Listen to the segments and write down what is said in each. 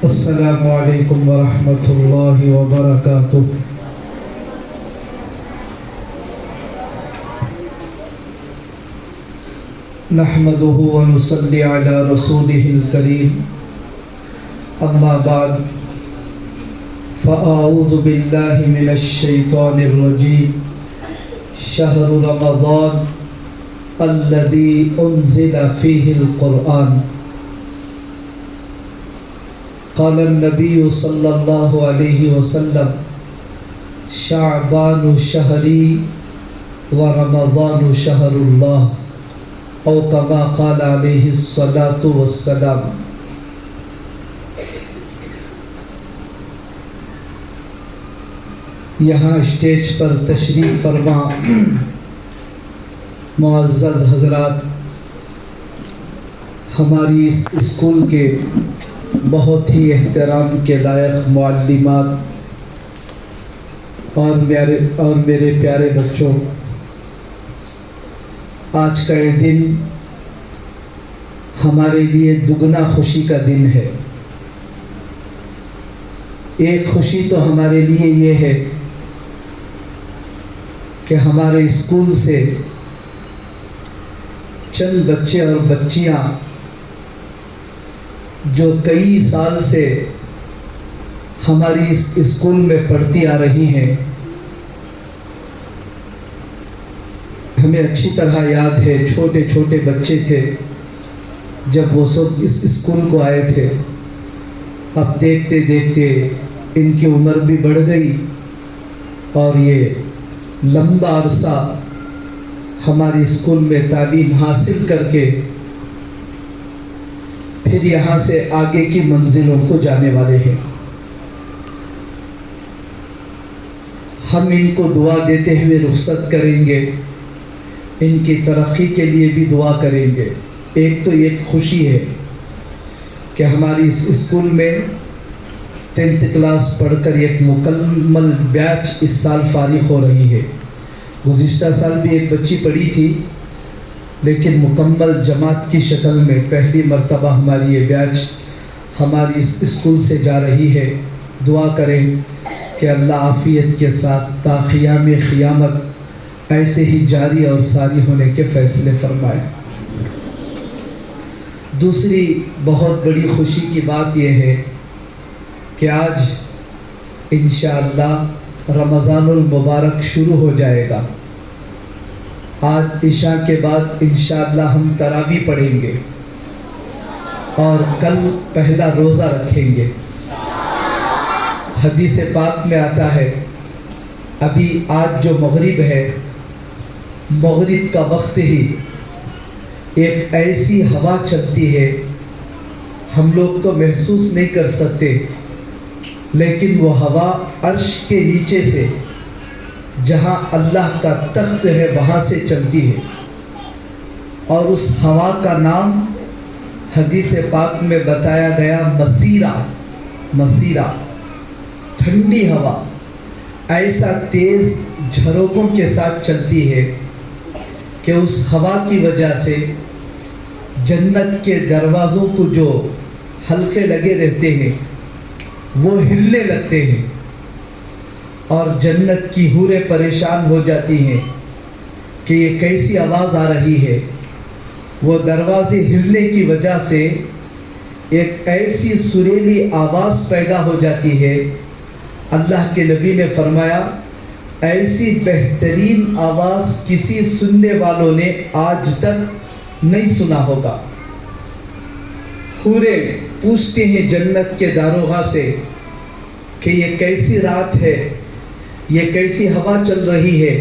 السلام علیکم ورحمۃ اللہ وبرکاتہ۔ نحمده ونصلی علی رسولہ الکریم، اما بعد فاعوذ باللہ من الشیطان الرجیم۔ شہر رمضان الذی انزل فیہ القرآن، قال النبی صلی اللہ علیہ وسلم شعبان شہری ورمضان شہر اللہ، او کما قال علیہ الصلاۃ والسلام۔ یہاں اسٹیج پر تشریف فرما معزز حضرات، ہماری اس اسکول کے بہت ہی احترام کے لائق معلمات اور میرے پیارے بچوں، آج کا یہ دن ہمارے لیے دگنا خوشی کا دن ہے۔ ایک خوشی تو ہمارے لیے یہ ہے کہ ہمارے اسکول سے چند بچے اور بچیاں جو کئی سال سے ہماری اس اسکول میں پڑھتی آ رہی ہیں، ہمیں اچھی طرح یاد ہے چھوٹے چھوٹے بچے تھے جب وہ سب اس اسکول کو آئے تھے۔ اب دیکھتے دیکھتے ان کی عمر بھی بڑھ گئی اور یہ لمبا عرصہ ہماری اسکول میں تعلیم حاصل کر کے پھر یہاں سے آگے کی منزلوں کو جانے والے ہیں۔ ہم ان کو دعا دیتے ہوئے رخصت کریں گے، ان کی ترقی کے لیے بھی دعا کریں گے۔ ایک تو یہ خوشی ہے کہ ہماری اس اسکول میں 10th کلاس پڑھ کر ایک مکمل بیچ اس سال فارغ ہو رہی ہے۔ گزشتہ سال بھی ایک بچی پڑھی تھی، لیکن مکمل جماعت کی شکل میں پہلی مرتبہ ہماری یہ بیچ ہماری اس اسکول سے جا رہی ہے۔ دعا کریں کہ اللہ عافیت کے ساتھ تا قیام قیامت ایسے ہی جاری اور ساری ہونے کے فیصلے فرمائے۔ دوسری بہت بڑی خوشی کی بات یہ ہے کہ آج انشاءاللہ رمضان المبارک شروع ہو جائے گا۔ آج عشاء کے بعد انشاءاللہ ہم تراویح پڑھیں گے اور کل پہلا روزہ رکھیں گے۔ حدیث پاک میں آتا ہے، ابھی آج جو مغرب ہے، مغرب کا وقت ہی ایک ایسی ہوا چلتی ہے، ہم لوگ تو محسوس نہیں کر سکتے، لیکن وہ ہوا عرش کے نیچے سے جہاں اللہ کا تخت ہے وہاں سے چلتی ہے، اور اس ہوا کا نام حدیث پاک میں بتایا گیا مسیرہ، ٹھنڈی ہوا ایسا تیز جھروکوں کے ساتھ چلتی ہے کہ اس ہوا کی وجہ سے جنت کے دروازوں کو جو حلقے لگے رہتے ہیں وہ ہلنے لگتے ہیں، اور جنت کی حوریں پریشان ہو جاتی ہیں کہ یہ کیسی آواز آ رہی ہے۔ وہ دروازے ہلنے کی وجہ سے ایک ایسی سریلی آواز پیدا ہو جاتی ہے، اللہ کے نبی نے فرمایا ایسی بہترین آواز کسی سننے والوں نے آج تک نہیں سنا ہوگا۔ حوریں پوچھتے ہیں جنت کے داروغہ سے کہ یہ کیسی رات ہے، یہ کیسی ہوا چل رہی ہے؟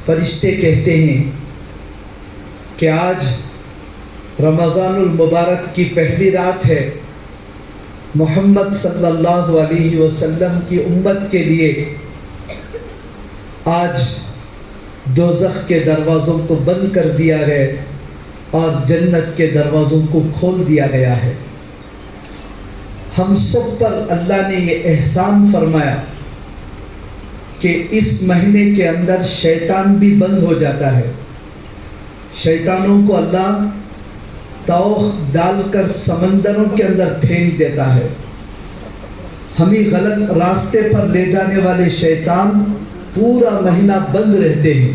فرشتے کہتے ہیں کہ آج رمضان المبارک کی پہلی رات ہے، محمد صلی اللہ علیہ وسلم کی امت کے لیے آج دوزخ کے دروازوں کو بند کر دیا ہے اور جنت کے دروازوں کو کھول دیا گیا ہے۔ ہم سب پر اللہ نے یہ احسان فرمایا کہ اس مہینے کے اندر شیطان بھی بند ہو جاتا ہے۔ شیطانوں کو اللہ توخ ڈال کر سمندروں کے اندر پھینک دیتا ہے۔ ہمیں غلط راستے پر لے جانے والے شیطان پورا مہینہ بند رہتے ہیں،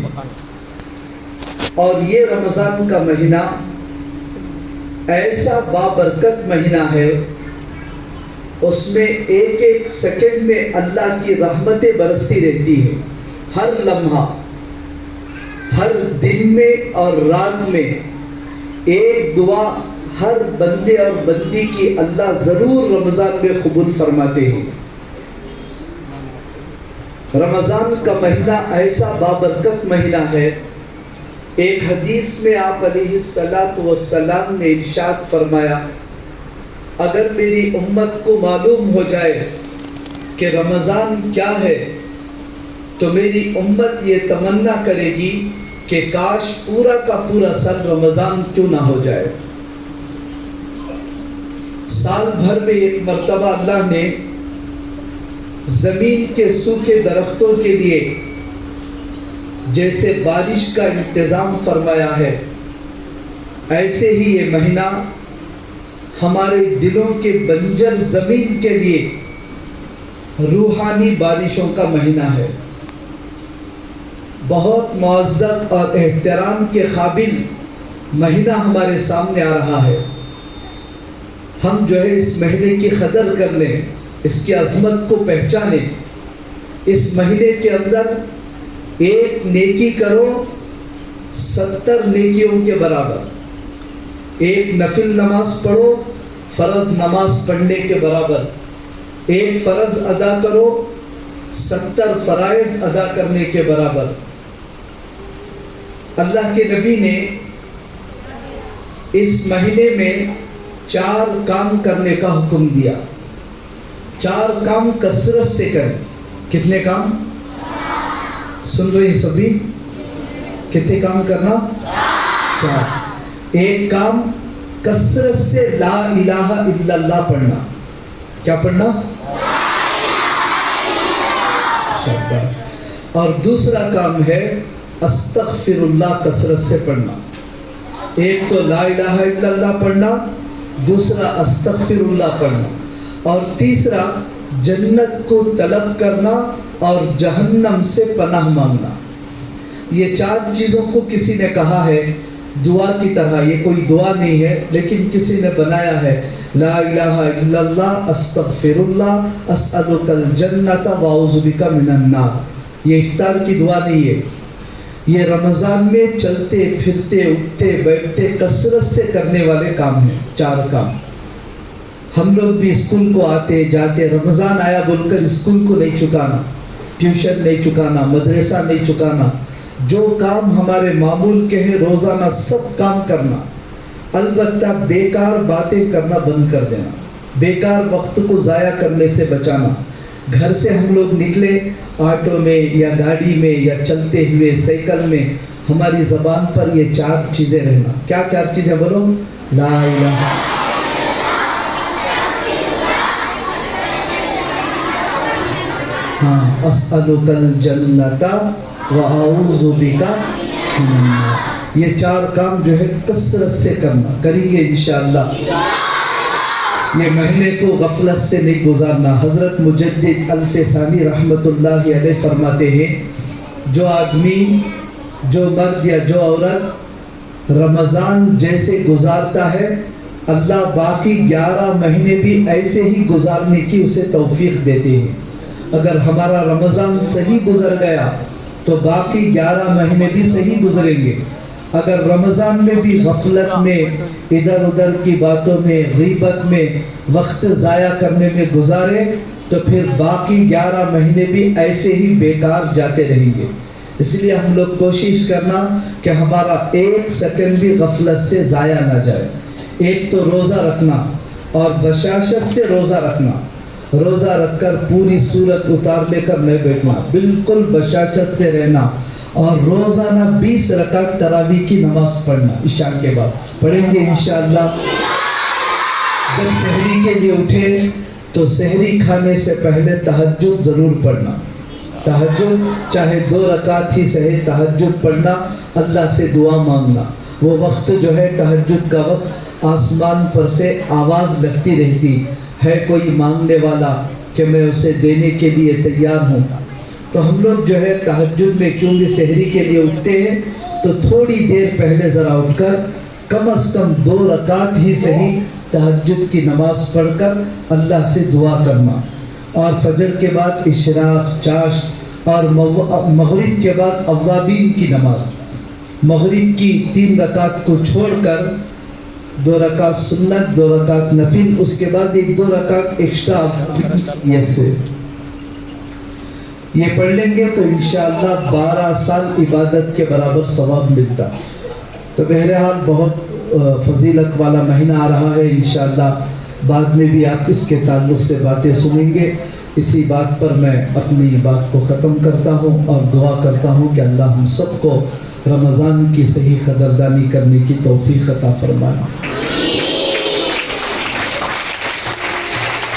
اور یہ رمضان کا مہینہ ایسا بابرکت مہینہ ہے، اس میں ایک ایک سیکنڈ میں اللہ کی رحمتیں برستی رہتی ہیں۔ ہر لمحہ، ہر دن میں اور رات میں ایک دعا ہر بندے اور بندی کی اللہ ضرور رمضان میں قبول فرماتے ہیں۔ رمضان کا مہینہ ایسا بابرکت مہینہ ہے، ایک حدیث میں آپ علیہ السلام نے ارشاد فرمایا، اگر میری امت کو معلوم ہو جائے کہ رمضان کیا ہے تو میری امت یہ تمنا کرے گی کہ کاش پورا کا پورا سال رمضان کیوں نہ ہو جائے۔ سال بھر میں ایک مرتبہ اللہ نے زمین کے سوکھے درختوں کے لیے جیسے بارش کا انتظام فرمایا ہے، ایسے ہی یہ مہینہ ہمارے دلوں کے بنجر زمین کے لیے روحانی بارشوں کا مہینہ ہے۔ بہت معزز اور احترام کے قابل مہینہ ہمارے سامنے آ رہا ہے۔ ہم جو ہے اس مہینے کی قدر کر لیں، اس کی عظمت کو پہچانیں۔ اس مہینے کے اندر ایک نیکی کرو 70 نیکیوں کے برابر، ایک نفل نماز پڑھو فرض نماز پڑھنے کے برابر، ایک فرض ادا کرو 70 فرائض ادا کرنے کے برابر۔ اللہ کے نبی نے اس مہینے میں 4 کام کرنے کا حکم دیا۔ 4 کام کثرت سے کریں۔ کتنے کام؟ سن رہے ہیں سبھی؟ کتنے کام کرنا؟ 4۔ ایک کام کثرت سے لا الہ الا اللہ پڑھنا۔ کیا پڑھنا؟ شاباش۔ اور دوسرا کام ہے استغفر اللہ کثرت سے پڑھنا۔ ایک تو لا الہ الا اللہ پڑھنا، دوسرا استغفر اللہ پڑھنا، اور تیسرا جنت کو طلب کرنا اور جہنم سے پناہ مانگنا۔ یہ 4 چیزوں کو کسی نے کہا ہے دعا کی طرح، یہ کوئی دعا نہیں ہے لیکن کسی نے بنایا ہے، لا الہ الا اللہ استغفر اللہ اسألک الجنت واعوذ بک من النار۔ یہ افطار کی دعا نہیں ہے، یہ رمضان میں چلتے پھرتے اٹھتے بیٹھتے کثرت سے کرنے والے کام ہیں۔ 4 کام۔ ہم لوگ بھی اسکول کو آتے جاتے، رمضان آیا بول کر اسکول کو نہیں چکانا، ٹیوشن نہیں چکانا، مدرسہ نہیں چکانا، جو کام ہمارے معمول کے ہیں روزانہ سب کام کرنا، البتہ بیکار باتیں کرنا بند کر دینا، بیکار وقت کو ضائع کرنے سے بچانا۔ گھر سے ہم لوگ نکلے آٹو میں یا گاڑی میں یا چلتے ہوئے سائیکل میں، ہماری زبان پر یہ 4 چیزیں رہنا۔ کیا 4 چیزیں بولو؟ لا الہ، ہاں، اسألک الجنت واعوذ بک من النار۔ یہ 4 کام جو ہے کثرت سے کرنا، کریں گے انشاءاللہ۔ یہ مہینے کو غفلت سے نہیں گزارنا۔ حضرت مجدد الفسانی رحمۃ اللہ علیہ فرماتے ہیں، جو آدمی، جو مرد یا جو عورت رمضان جیسے گزارتا ہے، اللہ باقی 11 مہینے بھی ایسے ہی گزارنے کی اسے توفیق دیتے ہیں۔ اگر ہمارا رمضان صحیح گزر گیا تو باقی 11 مہینے بھی صحیح گزریں گے۔ اگر رمضان میں بھی غفلت میں، ادھر ادھر کی باتوں میں، غیبت میں، وقت ضائع کرنے میں گزارے تو پھر باقی 11 مہینے بھی ایسے ہی بیکار جاتے رہیں گے۔ اس لیے ہم لوگ کوشش کرنا کہ ہمارا 1 سیکنڈ بھی غفلت سے ضائع نہ جائے۔ ایک تو روزہ رکھنا، اور بشاشت سے روزہ رکھنا، روزہ رکھ کر پوری صورت اتار لے کر نہیں بیٹھنا، بالکل بشاشت سے رہنا، اور روزانہ 20 رکعت تراویح کی نماز پڑھنا عشاء کے بعد پڑھیں گے انشاءاللہ۔ جب سحری کے لیے اٹھے تو سحری کھانے سے پہلے تہجد ضرور پڑھنا۔ تہجد چاہے 2 رکعت ہی صحیح، تہجد پڑھنا، اللہ سے دعا مانگنا۔ وہ وقت جو ہے تہجد کا وقت آسمان پر سے آواز لگتی رہتی ہے کوئی مانگنے والا کہ میں اسے دینے کے لیے تیار ہوں. تو ہم لوگ جو ہے تہجد میں کیونکہ سحری کے لیے اٹھتے ہیں تو تھوڑی دیر پہلے ذرا اٹھ کر کم از کم 2 رکعت ہی صحیح تہجد کی نماز پڑھ کر اللہ سے دعا کرنا. اور فجر کے بعد اشراق چاشت اور مغرب کے بعد اوابین کی نماز، مغرب کی 3 رکعت کو چھوڑ کر 2 رکعت سنت 2 رکعت نفل، اس کے بعد 1-2 رکعت ایکسٹرا یہ پڑھ لیں گے تو انشاءاللہ 12 سال عبادت کے برابر ثواب ملتا. تو بہرحال بہت فضیلت والا مہینہ آ رہا ہے، انشاءاللہ بعد میں بھی آپ اس کے تعلق سے باتیں سنیں گے. اسی بات پر میں اپنی بات کو ختم کرتا ہوں اور دعا کرتا ہوں کہ اللہ ہم سب کو رمضان کی صحیح قدردانی کرنے کی توفیق عطا فرمائے.